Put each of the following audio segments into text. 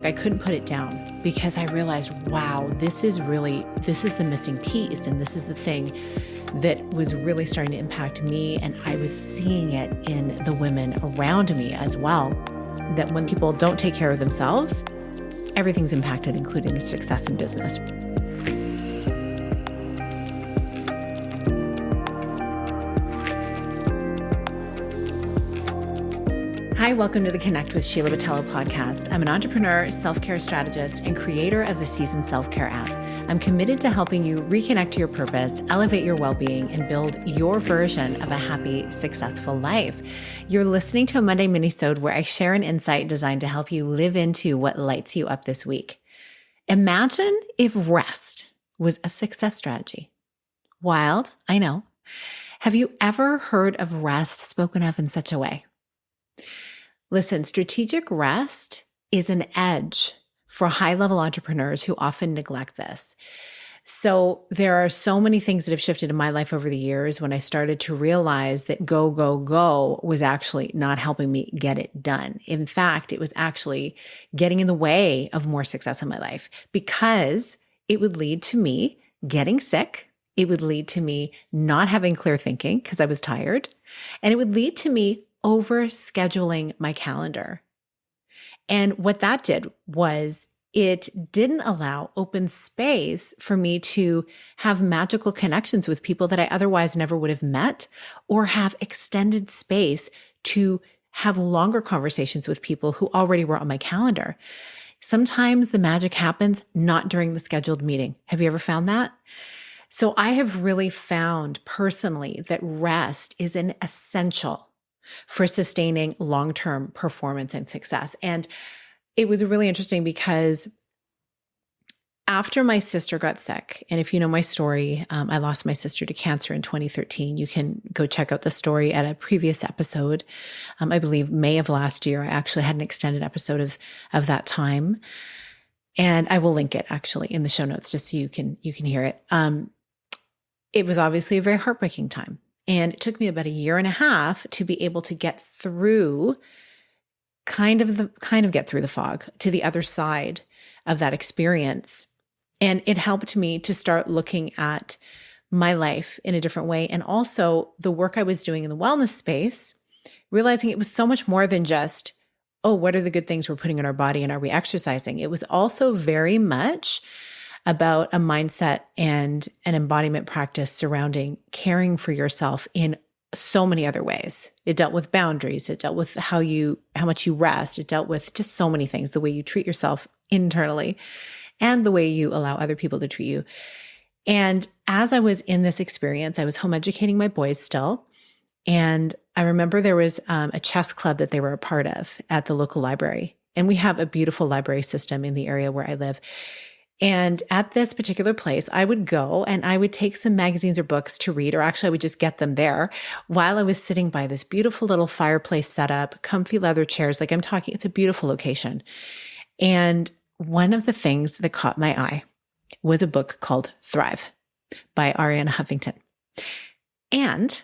I couldn't put it down because I realized, wow, this is the missing piece. And this is the thing that was really starting to impact me. And I was seeing it in the women around me as well, that when people don't take care of themselves, everything's impacted, including the success in business. Hi, welcome to the Connect with Sheila Botelho podcast. I'm an entrepreneur, self-care strategist, and creator of the Season Self-Care app. I'm committed to helping you reconnect to your purpose, elevate your well-being, and build your version of a happy, successful life. You're listening to a Monday minisode where I share an insight designed to help you live into what lights you up this week. Imagine if rest was a success strategy. Wild, I know. Have you ever heard of rest spoken of in such a way? Listen, strategic rest is an edge for high-level entrepreneurs who often neglect this. So there are so many things that have shifted in my life over the years when I started to realize that go, go, go was actually not helping me get it done. In fact, it was actually getting in the way of more success in my life because it would lead to me getting sick. It would lead to me not having clear thinking because I was tired. And it would lead to me over scheduling my calendar. And what that did was it didn't allow open space for me to have magical connections with people that I otherwise never would have met, or have extended space to have longer conversations with people who already were on my calendar. Sometimes the magic happens not during the scheduled meeting. Have you ever found that? So I have really found personally that rest is an essential for sustaining long-term performance and success. And it was really interesting because after my sister got sick, and if you know my story, I lost my sister to cancer in 2013. You can go check out the story at a previous episode. I believe May of last year, I actually had an extended episode of that time. And I will link it actually in the show notes just so you can hear it. It was obviously a very heartbreaking time. And it took me about 1.5 years to be able to get through, kind of get through the fog to the other side of that experience. And it helped me to start looking at my life in a different way. And also the work I was doing in the wellness space, realizing it was so much more than just, oh, what are the good things we're putting in our body and are we exercising? It was also very much about a mindset and an embodiment practice surrounding caring for yourself in so many other ways. It dealt with boundaries. It dealt with how much you rest. It dealt with just so many things, the way you treat yourself internally and the way you allow other people to treat you. And as I was in this experience, I was home educating my boys still. And I remember there was a chess club that they were a part of at the local library. And we have a beautiful library system in the area where I live. And at this particular place, I would go and I would take some magazines or books to read, or actually I would just get them there while I was sitting by this beautiful little fireplace setup, comfy leather chairs. Like I'm talking, it's a beautiful location. And one of the things that caught my eye was a book called Thrive by Arianna Huffington. And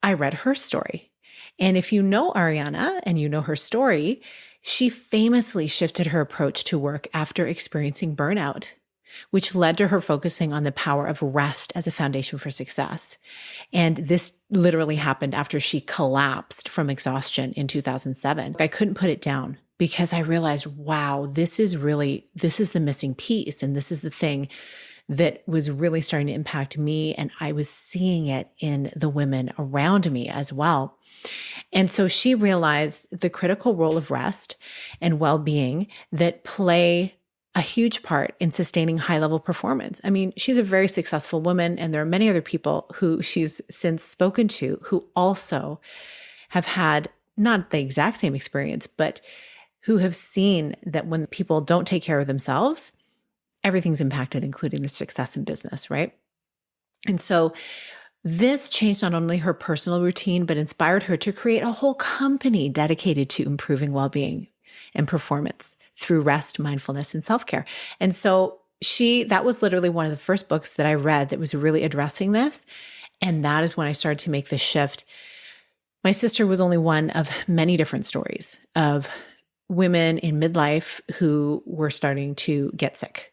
I read her story. And if you know Arianna and you know her story, she famously shifted her approach to work after experiencing burnout, which led to her focusing on the power of rest as a foundation for success. And this literally happened after she collapsed from exhaustion in 2007. I couldn't put it down because I realized, wow, this is the missing piece. And this is the thing that was really starting to impact me. And I was seeing it in the women around me as well. And so she realized the critical role of rest and well-being that play a huge part in sustaining high-level performance. I mean, she's a very successful woman, and there are many other people who she's since spoken to who also have had not the exact same experience, but who have seen that when people don't take care of themselves, everything's impacted, including the success in business, right? And so this changed not only her personal routine, but inspired her to create a whole company dedicated to improving well-being and performance through rest, mindfulness, and self-care. And so that was literally one of the first books that I read that was really addressing this. And that is when I started to make this shift. My sister was only one of many different stories of women in midlife who were starting to get sick.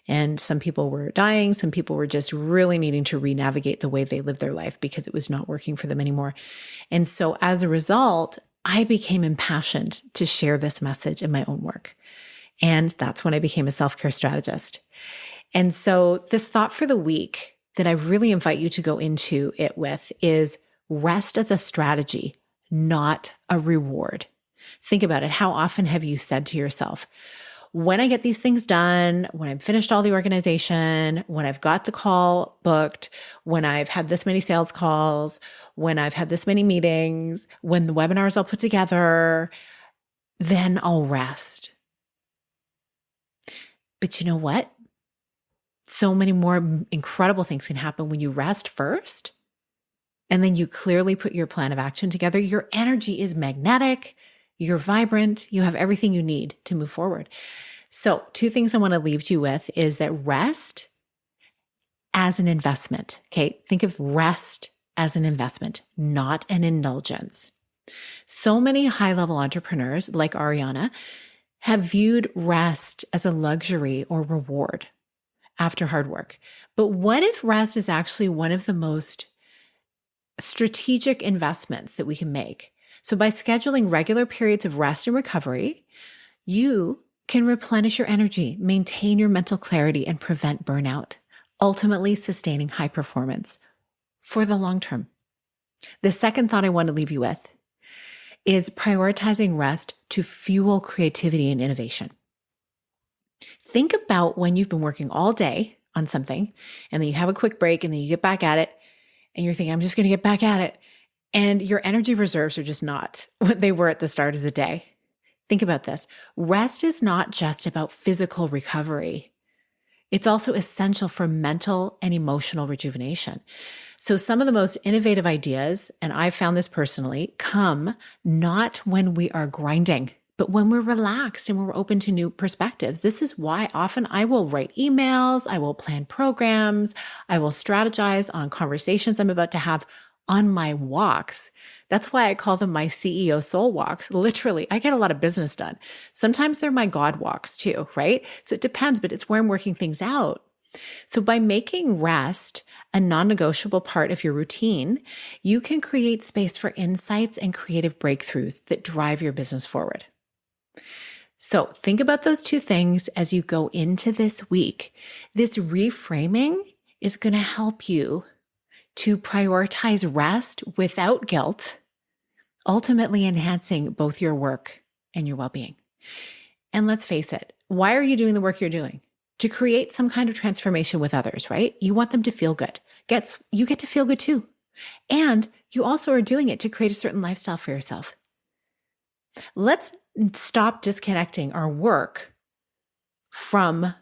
And some people were dying. Some people were just really needing to re-navigate the way they lived their life because it was not working for them anymore. And so as a result, I became impassioned to share this message in my own work. And that's when I became a self-care strategist. And so this thought for the week that I really invite you to go into it with is rest as a strategy, not a reward. Think about it. How often have you said to yourself, when I get these things done, when I've finished all the organization, when I've got the call booked, when I've had this many sales calls, when I've had this many meetings, when the webinars all put together, then I'll rest. But you know what? So many more incredible things can happen when you rest first, and then you clearly put your plan of action together. Your energy is magnetic. You're vibrant. You have everything you need to move forward. So 2 things I want to leave you with is that rest as an investment. Okay. Think of rest as an investment, not an indulgence. So many high-level entrepreneurs like Ariana have viewed rest as a luxury or reward after hard work. But what if rest is actually one of the most strategic investments that we can make? So by scheduling regular periods of rest and recovery, you can replenish your energy, maintain your mental clarity, and prevent burnout, ultimately sustaining high performance for the long term. The second thought I want to leave you with is prioritizing rest to fuel creativity and innovation. Think about when you've been working all day on something, and then you have a quick break, and then you get back at it, and you're thinking, I'm just going to get back at it. And your energy reserves are just not what they were at the start of the day. Think about this. Rest is not just about physical recovery. It's also essential for mental and emotional rejuvenation. So some of the most innovative ideas, and I've found this personally, come not when we are grinding, but when we're relaxed and we're open to new perspectives. This is why often I will write emails, I will plan programs, I will strategize on conversations I'm about to have on my walks. That's why I call them my CEO soul walks. Literally, I get a lot of business done. Sometimes they're my God walks too, right? So it depends, but it's where I'm working things out. So by making rest a non-negotiable part of your routine, you can create space for insights and creative breakthroughs that drive your business forward. So think about those 2 things as you go into this week. This reframing is going to help you to prioritize rest without guilt, ultimately enhancing both your work and your well-being. And let's face it, why are you doing the work you're doing? To create some kind of transformation with others, right? You want them to feel good. You get to feel good too. And you also are doing it to create a certain lifestyle for yourself. Let's stop disconnecting our work from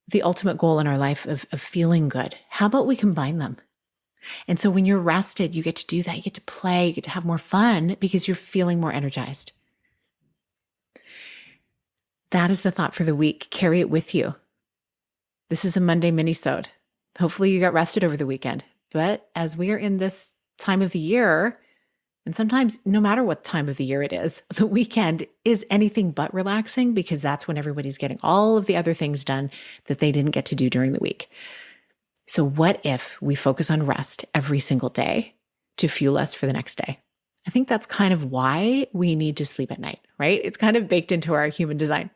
the ultimate goal in our life of feeling good. How about we combine them? And so when you're rested, you get to do that. You get to play, you get to have more fun because you're feeling more energized. That is the thought for the week. Carry it with you. This is a Monday mini-sode. Hopefully you got rested over the weekend. But as we are in this time of the year, and sometimes no matter what time of the year it is, the weekend is anything but relaxing because that's when everybody's getting all of the other things done that they didn't get to do during the week. So what if we focus on rest every single day to fuel us for the next day? I think that's kind of why we need to sleep at night, right? It's kind of baked into our human design.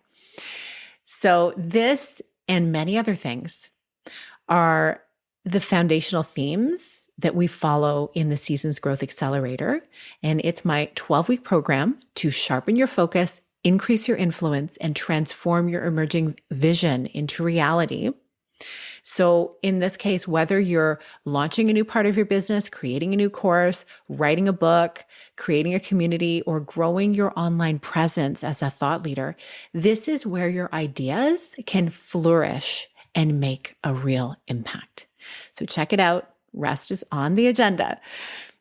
So this and many other things are the foundational themes that we follow in the Seasons Growth Accelerator. And it's my 12-week program to sharpen your focus, increase your influence, and transform your emerging vision into reality. So in this case, whether you're launching a new part of your business, creating a new course, writing a book, creating a community, or growing your online presence as a thought leader, this is where your ideas can flourish and make a real impact. So check it out. Rest is on the agenda.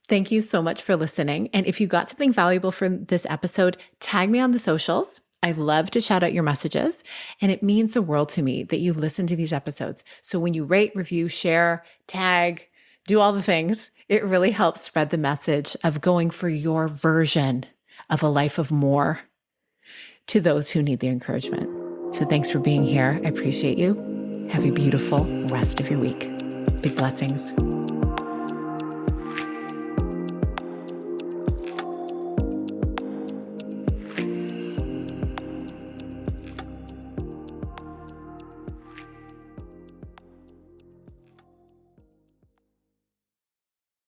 Thank you so much for listening. And if you got something valuable from this episode, tag me on the socials. I love to shout out your messages, and it means the world to me that you listen to these episodes. So when you rate, review, share, tag, do all the things, it really helps spread the message of going for your version of a life of more. to those who need the encouragement. So thanks for being here. I appreciate you. Have a beautiful rest of your week. Big blessings.